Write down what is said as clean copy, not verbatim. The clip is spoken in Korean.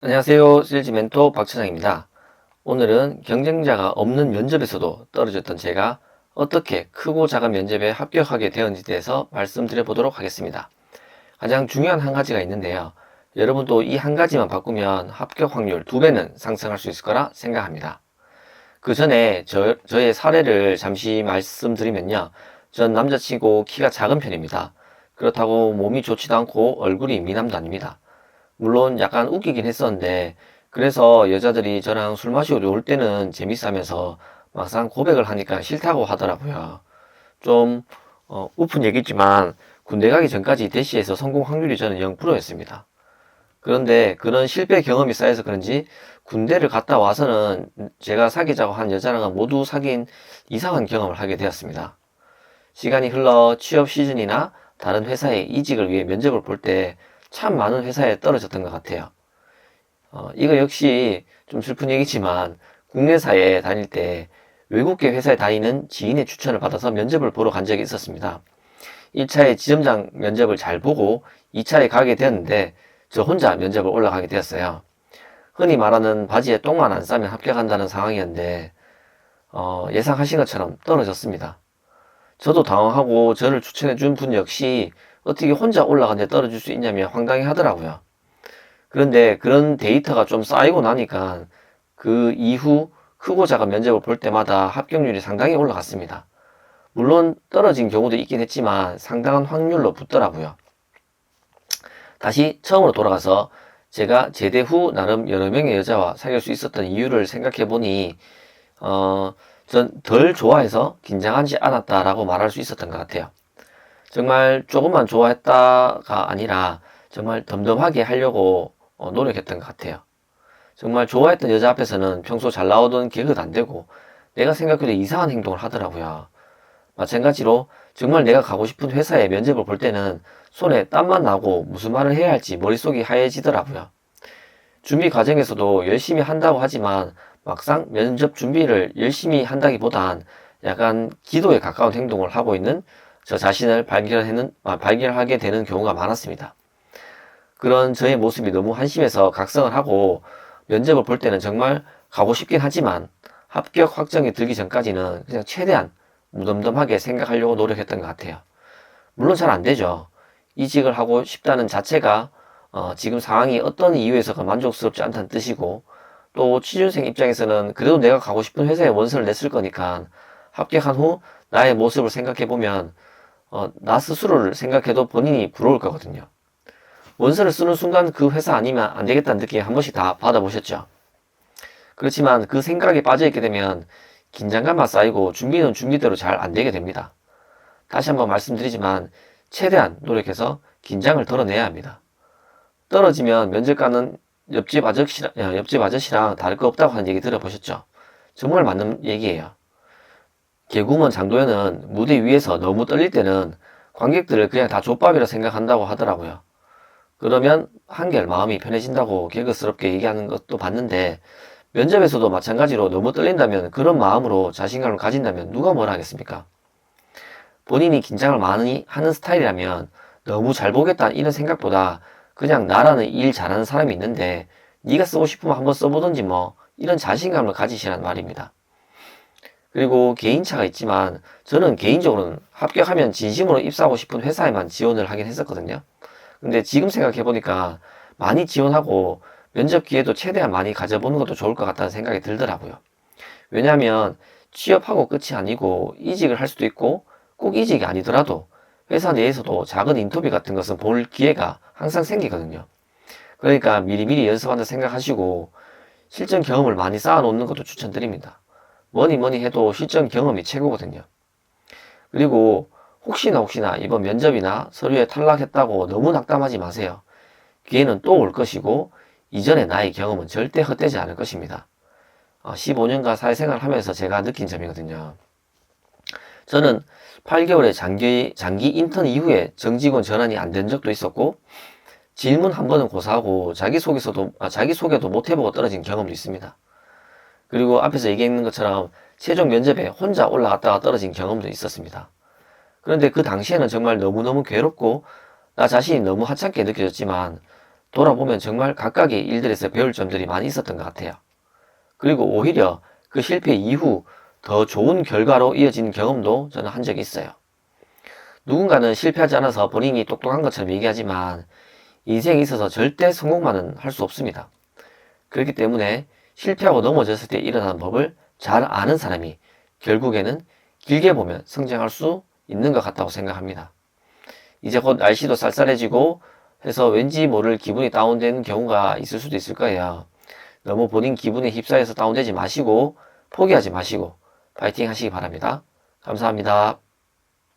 안녕하세요. 실지 멘토 박찬영입니다. 오늘은 경쟁자가 없는 면접에서도 떨어졌던 제가 어떻게 크고 작은 면접에 합격하게 되었는지에 대해서 말씀드려 보도록 하겠습니다. 가장 중요한 한 가지가 있는데요. 여러분도 이 한 가지만 바꾸면 합격 확률 2배는 상승할 수 있을 거라 생각합니다. 그 전에 저의 사례를 잠시 말씀드리면요. 전 남자치고 키가 작은 편입니다. 그렇다고 몸이 좋지도 않고 얼굴이 미남도 아닙니다. 물론 약간 웃기긴 했었는데, 그래서 여자들이 저랑 술 마시고 놀 때는 재밌어 하면서 막상 고백을 하니까 싫다고 하더라고요. 좀 우픈 얘기지만 군대 가기 전까지 대시에서 성공 확률이 저는 0%였습니다. 그런데 그런 실패 경험이 쌓여서 그런지 군대를 갔다 와서는 제가 사귀자고 한 여자랑은 모두 사귄 이상한 경험을 하게 되었습니다. 시간이 흘러 취업 시즌이나 다른 회사에 이직을 위해 면접을 볼 때 참 많은 회사에 떨어졌던 것 같아요. 이거 역시 좀 슬픈 얘기지만 국내사에 다닐 때 외국계 회사에 다니는 지인의 추천을 받아서 면접을 보러 간 적이 있었습니다. 1차에 지점장 면접을 잘 보고 2차에 가게 되었는데 저 혼자 면접을 올라가게 되었어요. 흔히 말하는 바지에 똥만 안 싸면 합격한다는 상황이었는데 예상하신 것처럼 떨어졌습니다. 저도 당황하고 저를 추천해준 분 역시 어떻게 혼자 올라갔는데 떨어질 수 있냐며 황당해 하더라고요. 그런데 그런 데이터가 좀 쌓이고 나니까 그 이후 크고 작은 면접을 볼 때마다 합격률이 상당히 올라갔습니다. 물론 떨어진 경우도 있긴 했지만 상당한 확률로 붙더라고요. 다시 처음으로 돌아가서 제가 제대 후 나름 여러 명의 여자와 사귈 수 있었던 이유를 생각해 보니 전 덜 좋아해서 긴장하지 않았다라고 말할 수 있었던 것 같아요. 정말 조금만 좋아했다가 아니라 정말 덤덤하게 하려고 노력했던 것 같아요. 정말 좋아했던 여자 앞에서는 평소 잘 나오던 개그도 안 되고 내가 생각해도 이상한 행동을 하더라고요. 마찬가지로 정말 내가 가고 싶은 회사에 면접을 볼 때는 손에 땀만 나고 무슨 말을 해야 할지 머릿속이 하얘지더라고요. 준비 과정에서도 열심히 한다고 하지만 막상 면접 준비를 열심히 한다기보단 약간 기도에 가까운 행동을 하고 있는 저 자신을 발견하게 되는 경우가 많았습니다. 그런 저의 모습이 너무 한심해서 각성을 하고 면접을 볼 때는 정말 가고 싶긴 하지만 합격 확정이 들기 전까지는 그냥 최대한 무덤덤하게 생각하려고 노력했던 것 같아요. 물론 잘 안 되죠. 이직을 하고 싶다는 자체가 지금 상황이 어떤 이유에서가 만족스럽지 않다는 뜻이고 또 취준생 입장에서는 그래도 내가 가고 싶은 회사에 원서를 냈을 거니까 합격한 후 나의 모습을 생각해보면 나 스스로를 생각해도 본인이 부러울 거거든요. 원서를 쓰는 순간 그 회사 아니면 안 되겠다는 느낌 한 번씩 다 받아보셨죠? 그렇지만 그 생각에 빠져있게 되면 긴장감만 쌓이고 준비는 준비대로 잘 안 되게 됩니다. 다시 한번 말씀드리지만 최대한 노력해서 긴장을 덜어내야 합니다. 떨어지면 면접관은 옆집 아저씨랑 다를 거 없다고 하는 얘기 들어보셨죠? 정말 맞는 얘기예요. 개구먼 장도연은 무대 위에서 너무 떨릴 때는 관객들을 그냥 다 족밥이라 생각한다고 하더라고요. 그러면 한결 마음이 편해진다고 개그스럽게 얘기하는 것도 봤는데 면접에서도 마찬가지로 너무 떨린다면 그런 마음으로 자신감을 가진다면 누가 뭘 하겠습니까? 본인이 긴장을 많이 하는 스타일이라면 너무 잘 보겠다 이런 생각보다 그냥 나라는 일 잘하는 사람이 있는데 네가 쓰고 싶으면 한번 써보던지 뭐 이런 자신감을 가지시란 말입니다. 그리고 개인차가 있지만 저는 개인적으로는 합격하면 진심으로 입사하고 싶은 회사에만 지원을 하긴 했었거든요. 근데 지금 생각해보니까 많이 지원하고 면접 기회도 최대한 많이 가져보는 것도 좋을 것 같다는 생각이 들더라고요. 왜냐하면 취업하고 끝이 아니고 이직을 할 수도 있고 꼭 이직이 아니더라도 회사 내에서도 작은 인터뷰 같은 것은 볼 기회가 항상 생기거든요. 그러니까 미리미리 연습한다 생각하시고 실전 경험을 많이 쌓아놓는 것도 추천드립니다. 뭐니 해도 실전 경험이 최고거든요. 그리고 혹시나 이번 면접이나 서류에 탈락했다고 너무 낙담하지 마세요. 기회는 또 올 것이고 이전의 나의 경험은 절대 헛되지 않을 것입니다. 15년간 사회생활을 하면서 제가 느낀 점이거든요. 저는 8개월의 장기 인턴 이후에 정직원 전환이 안 된 적도 있었고 질문 한 번은 고사하고 자기소개도 못 해보고 떨어진 경험도 있습니다. 그리고 앞에서 얘기했는 것처럼 최종 면접에 혼자 올라갔다가 떨어진 경험도 있었습니다. 그런데 그 당시에는 정말 너무너무 괴롭고 나 자신이 너무 하찮게 느껴졌지만 돌아보면 정말 각각의 일들에서 배울 점들이 많이 있었던 것 같아요. 그리고 오히려 그 실패 이후 더 좋은 결과로 이어진 경험도 저는 한 적이 있어요. 누군가는 실패하지 않아서 본인이 똑똑한 것처럼 얘기하지만 인생에 있어서 절대 성공만은 할 수 없습니다. 그렇기 때문에 실패하고 넘어졌을 때 일어나는 법을 잘 아는 사람이 결국에는 길게 보면 성장할 수 있는 것 같다고 생각합니다. 이제 곧 날씨도 쌀쌀해지고 해서 왠지 모를 기분이 다운되는 경우가 있을 수도 있을 거예요. 너무 본인 기분에 휩싸여서 다운되지 마시고 포기하지 마시고 파이팅 하시기 바랍니다. 감사합니다.